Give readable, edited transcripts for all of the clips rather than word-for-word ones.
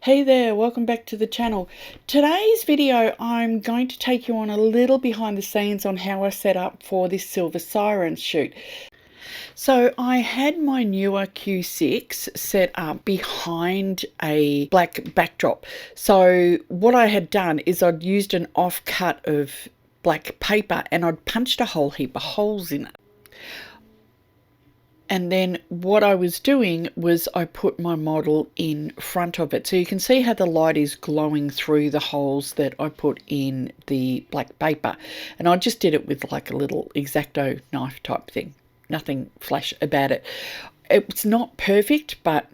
Hey there, welcome back to the channel. Today's video I'm going to take you on a little behind the scenes on how I set up for this Silver Sirens shoot. So I had my Neewer Q6 set up behind a black backdrop. So what I had done is I'd used an offcut of black paper and I'd punched a whole heap of holes in it. And then what I was doing was I put my model in front of it. So you can see how the light is glowing through the holes that I put in the black paper. And I just did it with like a little X-Acto knife type thing. Nothing flash about it. It's not perfect, but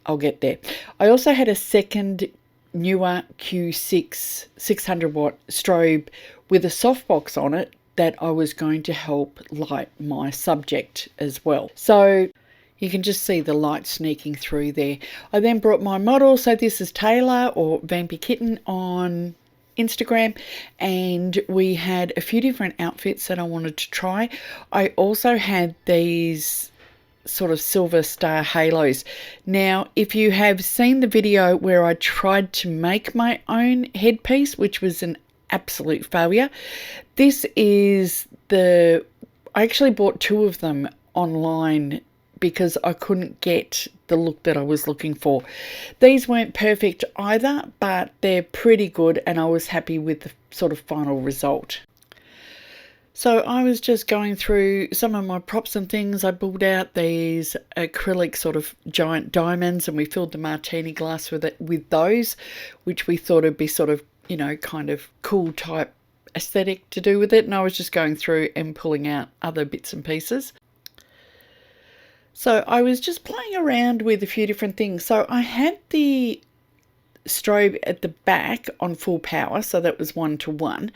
I'll get there. I also had a second Neewer Q6 600 watt strobe with a softbox on it that I was going to help light my subject as well. So you can just see the light sneaking through there. I then brought my model, so this is Tayla or Vampy Kitten on Instagram, and we had a few different outfits that I wanted to try. I also had these sort of silver star halos. Now, if you have seen the video where I tried to make my own headpiece, which was an absolute failure, this is I actually bought two of them online because I couldn't get the look that I was looking for. These weren't perfect either, but they're pretty good and I was happy with the sort of final result. So I was just going through some of my props and things. I pulled out these acrylic sort of giant diamonds and we filled the martini glass with those, which we thought would be sort of, you know, kind of cool type aesthetic to do with it. And I was just going through and pulling out other bits and pieces. So I was just playing around with a few different things. So I had the strobe at the back on full power, so that was 1:1,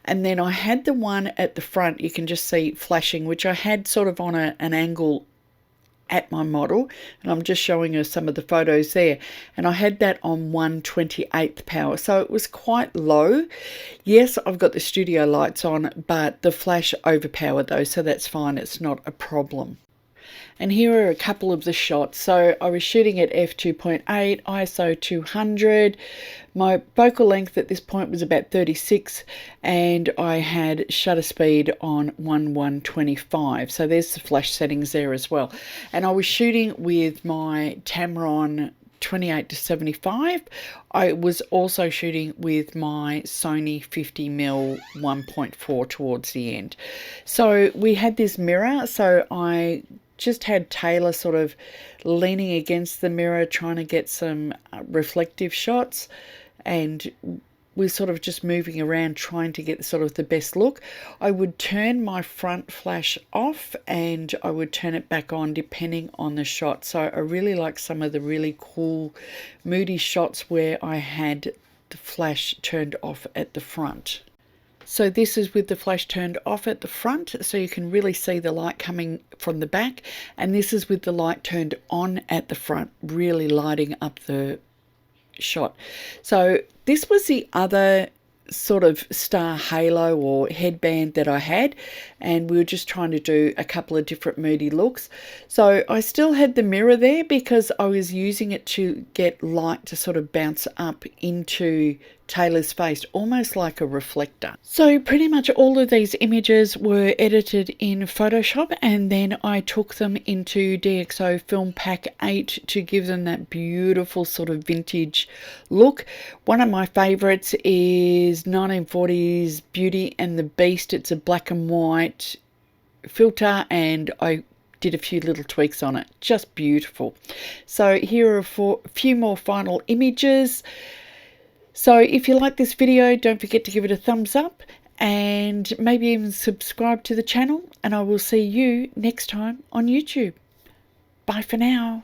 and then I had the one at the front, you can just see flashing, which I had sort of on an angle at my model, and I'm just showing her some of the photos there, and I had that on 1/28 power, so it was quite low. Yes, I've got the studio lights on, but the flash overpowered those, so that's fine, it's not a problem. And here are a couple of the shots. So I was shooting at f2.8, ISO 200. My focal length at this point was about 36 and I had shutter speed on 1:125. So there's the flash settings there as well. And I was shooting with my Tamron 28-75. I was also shooting with my Sony 50mm 1.4 towards the end. So we had this mirror, so I just had Tayla sort of leaning against the mirror trying to get some reflective shots, and we're sort of just moving around trying to get sort of the best look. I would turn my front flash off and I would turn it back on depending on the shot. So I really like some of the really cool moody shots where I had the flash turned off at the front. So this is with the flash turned off at the front, so you can really see the light coming from the back, and this is with the light turned on at the front, really lighting up the shot. So this was the other sort of star halo or headband that I had, and we were just trying to do a couple of different moody looks. So I still had the mirror there because I was using it to get light to sort of bounce up into Tayla's face, almost like a reflector. So pretty much all of these images were edited in Photoshop, and then I took them into DxO FilmPack 8 to give them that beautiful sort of vintage look. One of my favorites is 1940s Beauty and the Beast. It's a black and white filter, and I did a few little tweaks on it. Just beautiful. So here are a few more final images. So if you like this video, don't forget to give it a thumbs up and maybe even subscribe to the channel, and I will see you next time on YouTube. Bye for now.